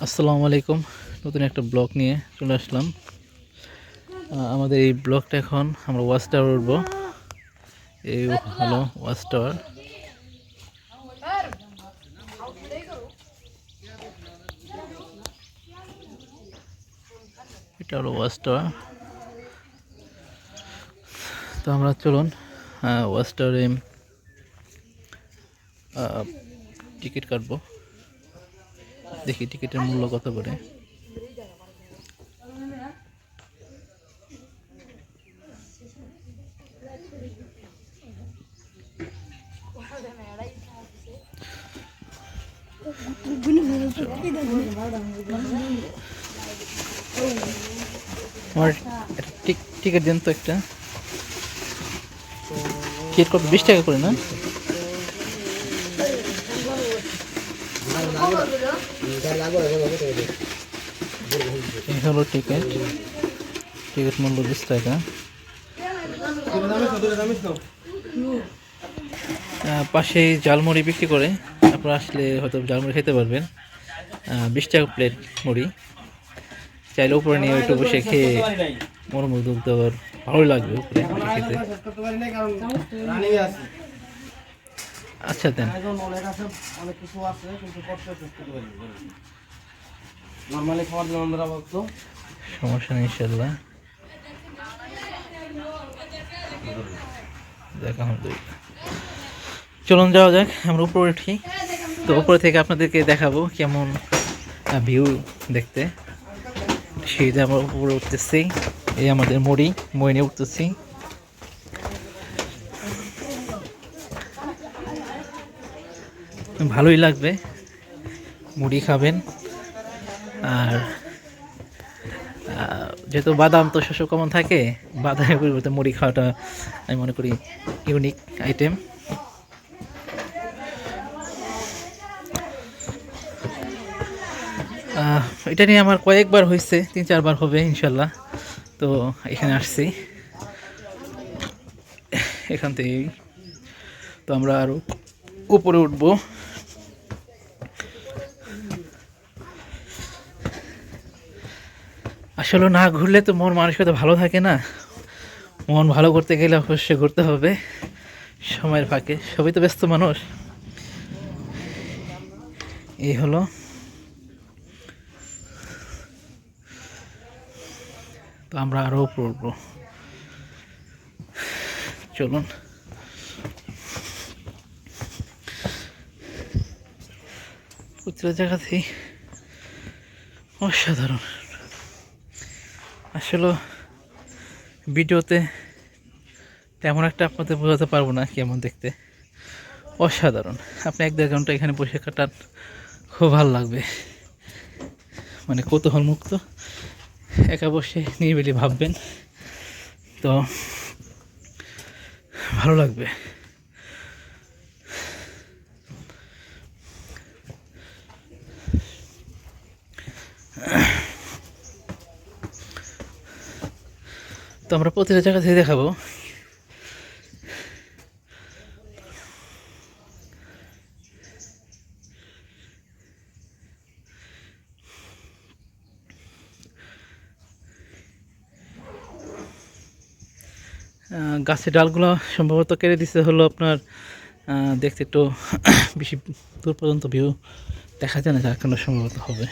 আসসালামু আলাইকুম। নতুন একটা ব্লগ নিয়ে চলে আসলাম। আমাদের এই ব্লগটা এখন আমরা ওয়াচ টাওয়ার উঠব। এই হলো ওয়াচ টাওয়ার। এটা হলো ওয়াচ টাওয়ার। তো আমরা চলুন ওয়াচ টাওয়ারে টিকিট কাটবো। দেখি টিকিটের মূল্য কত করে। আমার টিকিট দেন তো একটা। টিকিট কত? 20 টাকা করে না? এই হলো টিকিট। টিকিট মূল্য 20 টাকা। পাশে জালমুড়ি বিক্রি করে, আপনারা আসলে হয়তো জালমুড়ি খেতে পারবেন। 20 টাকা প্লেট মুড়ি। চাইলে উপরে নিয়ে একটু বসে খেয়ে মনোমুগ্ধ আবার ভালোই লাগবে উপরে খেতে। আচ্ছা দেন। সমস্যা নেই ইনশাল্লাহ। চলুন যাওয়া যাক, আমরা উপরে উঠি। তো উপরে থেকে আপনাদেরকে দেখাবো কেমন ভিউ দেখতে। সেই যে আমরা উপরে উঠতেছি, এই আমাদের মুড়ি নিয়ে উঠতেছি। ভালোই লাগবে, মুড়ি খাবেন। আর যেহেতু বাদাম তো শস্য কমন থাকে, বাদামের পরিবর্তে মুড়ি খাওয়াটা আমি মনে করি ইউনিক আইটেম। এটা নিয়ে আমার কয়েকবার হয়েছে, 3-4 বার হবে ইনশাল্লাহ। তো এখানে আসছি, এখান থেকেই তো আমরা আরও উপরে উঠবো। আসলে না ঘুরলে তো মন মানসিকতা ভালো থাকে না। মন ভালো করতে গেলে অবশ্যই ঘুরতে হবে সময়ের ফাঁকে। সবই তো ব্যস্ত মানুষ। এই হলো। তো আমরা আরও উপরে উঠবো, চলুন। প্রতিটা জায়গাতেই অসাধারণ। আসলে ভিডিওতে তেমন একটা আপনাদের বোঝাতে পারবো না কেমন দেখতে। অসাধারণ। আপনি 1-1.5 ঘন্টা এখানে বসে কাটান, খুব ভালো লাগবে। মানে কৌতূহল মুক্ত একা বসে নিরিবিলি ভাববেন, তো ভালো লাগবে। তো আমরা প্রতিটা জায়গা থেকে দেখাবো। গাছের ডালগুলো সম্ভবত কেটে দিতে হলো আপনার দেখতে একটু বেশি দূর পর্যন্ত ভিউ দেখা যায় না, যার কারণে সম্ভবত হবে।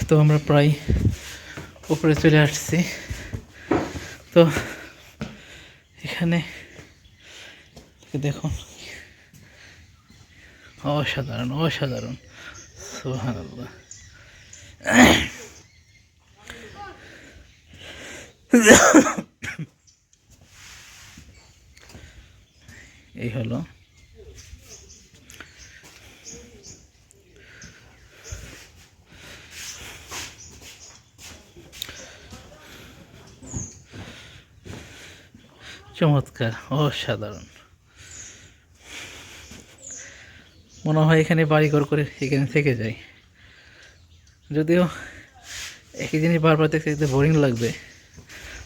তো আমরা প্রায় উপরে চলে আসছি। তো এখানে দেখুন, অসাধারণ অসাধারণ, সুবহানাল্লাহ। এই হলো। চমৎকার, অসাধারণ। মনে হয় এখানে বাড়িঘর করে এখানে থেকে যাই। যদিও একই জিনিস বারবার দেখতে দেখতে বোরিং লাগবে।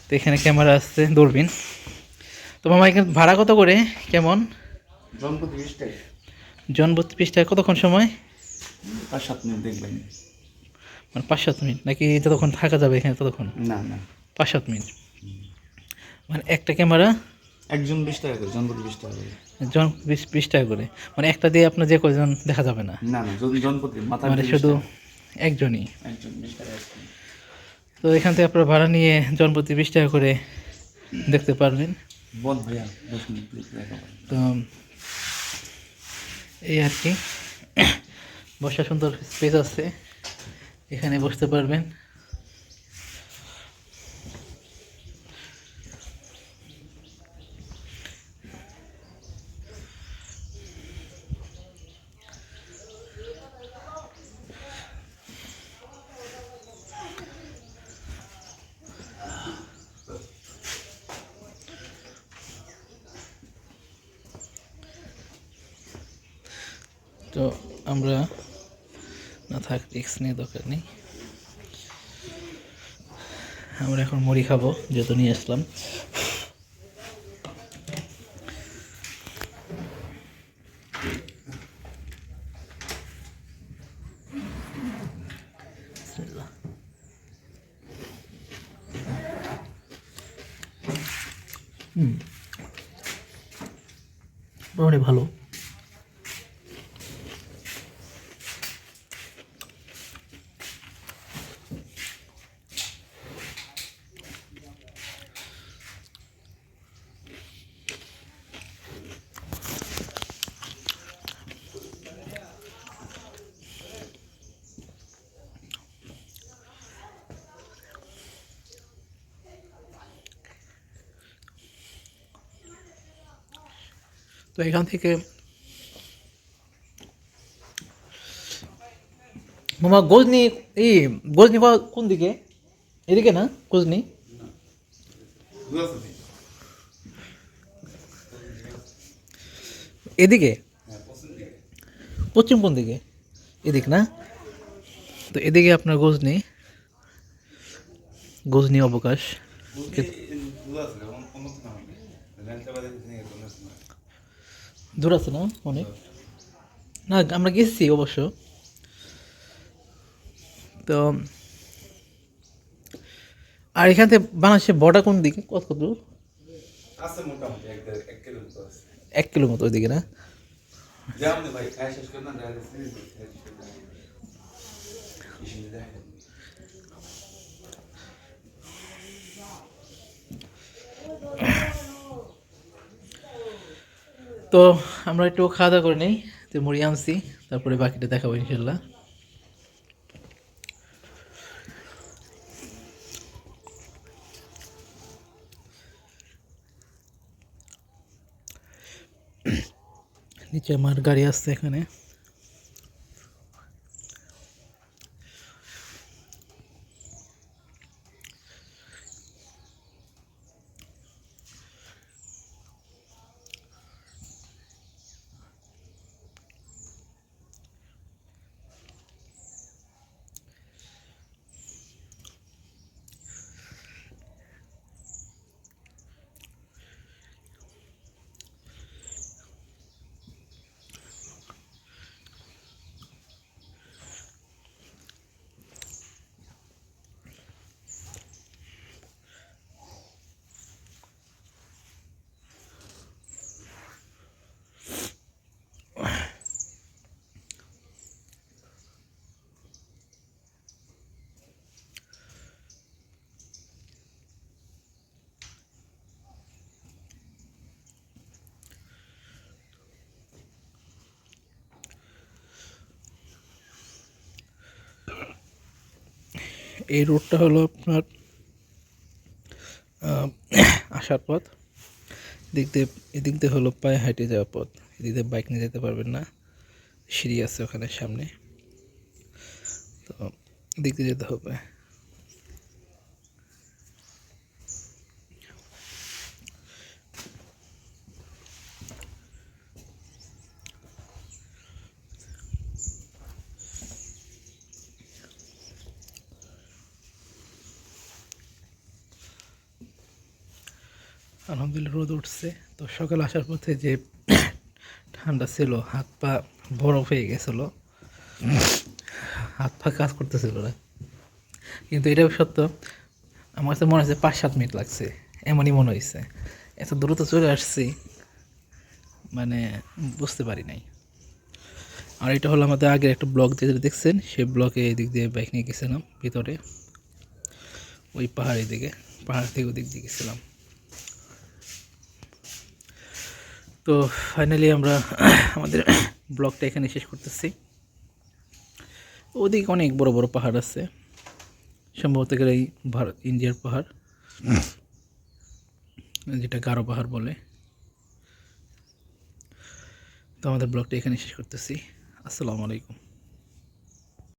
তো এখানে ক্যামেরা আসছে, দূরবীন। তো মামা এখানে ভাড়া কত করে? কেমন? জন 32 পৃষ্ঠায় কতক্ষণ সময়? 5-7 মিনিট দেখবেন। মানে 5-7 মিনিট নাকি যতক্ষণ থাকা যাবে এখানে ততক্ষণ? না না, 5-7 মিনিট। মানে একটা ক্যামেরা একজন 20 টাকা করে, জন প্রতি 20 টাকা করে। জন 20 টাকা করে, মানে একটা দিয়ে আপনার যে কয়জন দেখা যাবে না, না না, জন প্রতি মাথা মানে পিছু 20 শুধু টাকা। একজনই। একজন 20 টাকা একজন। তো এখান থেকে আপনারা ভাড়া নিয়ে জন প্রতি 20 টাকা করে দেখতে পারবেন। বল ভাইয়া 10 মিনিট প্লিজ দেখা পারেন। তো এই আর কি, বসার সুন্দর স্পেস আছে, এখানে বসতে পারবেন। তো আমরা না থাক, রিক্স নিয়ে দরকার নেই, আমরা এখন মুড়ি খাবো যেহেতু নিয়ে আসলাম। মোটামুটি ভালো। তো এখান থেকে মামা গজনি, এই গজনি পাওয়া কোন দিকে? এদিকে না গজনি? এদিকে? পশ্চিম কোন দিকে? এদিক না? তো এদিকে আপনার গজনি, গজনি অবকাশ দূর আছে না অনেক? না আমরা গেছি অবশ্য। তো আর এখান থেকে বাংলাদেশের বর্ডার কোন দিকে, কত দূর? আছে মোটামুটি 1 কিলোমিটার আছে। 1 কিলোমিটার ওইদিকে না? যাও না ভাই, খাই শেষ করে না ডাইরেক্ট। তো আমরা একটু খাওয়া দাওয়া করে নিই, তো মুড়ি আনছি, তারপরে বাকিটা দেখাবো ইনশাল্লাহ। নিচে আমার গাড়ি আসছে এখানে। এই রোডটা হলো আপনার আসার পথ, এদিক দিয়ে হলো পায়ে হাঁটে যাওয়ার পথ, এদিক দিয়ে বাইক নিয়ে যেতে পারবেন না, সিঁড়ি আছে ওখানে সামনে, তো এদিক দিয়ে যেতে হবে। আলহামদুলিল্লাহ রোদ উঠছে। তো সকাল আসার পথে যে ঠান্ডা ছিল, হাত পা বরফ হয়ে গেছিলো, হাত পা কাজ করতেছিল না। কিন্তু এটাও সত্য, আমার কাছে মনে হচ্ছে 5-7 মিনিট লাগছে, এমনই মনে হয়েছে। এত দ্রুত চলে আসছি, মানে বুঝতে পারি নাই। আর এটা হলো আমাদের আগের একটা ব্লগ যেটা দেখছেন, সেই ব্লকে এদিক দিয়ে বাইক নিয়ে গেছিলাম ভিতরে, ওই পাহাড়ের দিকে, পাহাড় থেকে ওদিক দিয়ে গেছিলাম। তো ফাইনালি আমরা আমাদের ব্লগটা এখানে শেষ করতেছি। ওদিকে অনেক বড় বড় পাহাড় আছে, সম্ভবত গেলে এই ভারত ইন্ডিয়ার পাহাড়, যেটা গারো পাহাড় বলে। তো আমাদের ব্লগটা এখানে শেষ করতেছি। আসসালামু আলাইকুম।